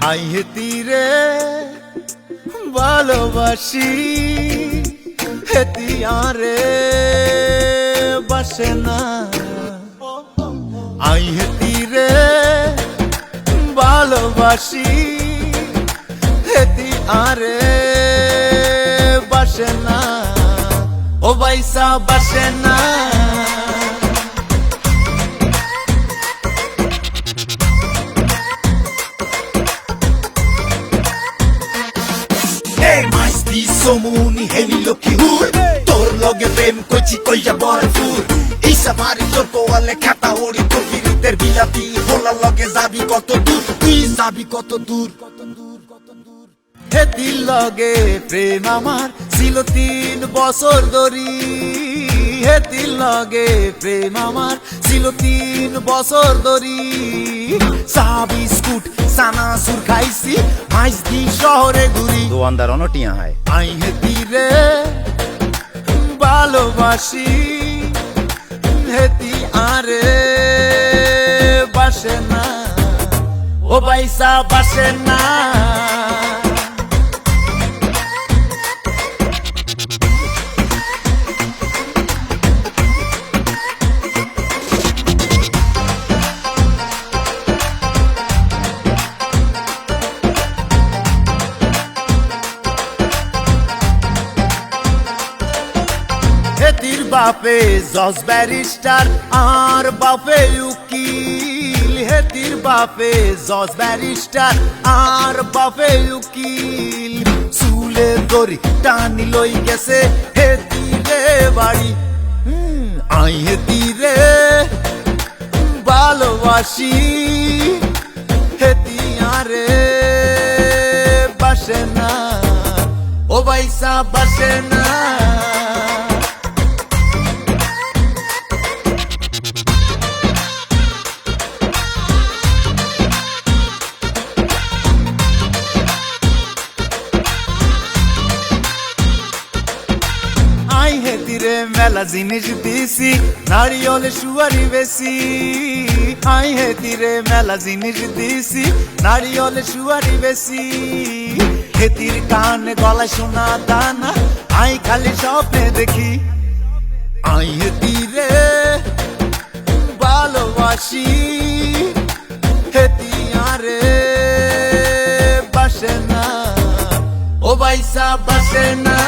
I হেতিরে ভালোবাসি, হেতি আরে বাসে না। আই হেতিরে ভালোবাসি, হেতি আরে বাসে না। ও বাইসা বাসে না। সমুনি হেলি লক্ষ্মী হুর তোর লগে প্রেম কইছি কইয়া বরফুর এই সামারি তোর কোয়ালে খাতা ওড়ি তোর বিরিতের বিলাতি হোলার লগে যাবি কত দূর, তুই যাবি কত দূর। হেতির লগে প্রেম আমার ছিল 3 বছর ধরি, হেতির লগে প্রেম আমার ছিল 3 বছর ধরি। চা বিস্কুট সানাসুর খাইছি, মাইজদি শহরে ঘুরি, দোয়ানদার অনটিয়া হয়। আই হেতিরে ভালোবাসি, হেতি আরে বাসে না। ও বাইসা বাসে না। হেতির বাপে জজ ব্যারিস্টার আর বাপে উকিল, হেতির বাপে জজ ব্যারিস্টার আর বাপে উকিল। চুলে দড়ি টানি লই গেছে হেতিরে বাড়ি। আই হেতিরে ভালোবাসি, হেতি আরে বাসে না। ও বাইসা বাসে না। আই হেতিরে মেলা জিনিস দিছি, নারিয়ল সুয়ারি বেশি। আই হেতিরে মেলা জিনিস দিছি, নারিয়ল সুয়ারি বেশি। হেতির কান গলায় সোনা দানা, আই খালি স্বপ্নে দেখি। আই হেতিরে ভালোবাসি, হেতি আরে বাসে না। ও বাইসা বাসে না।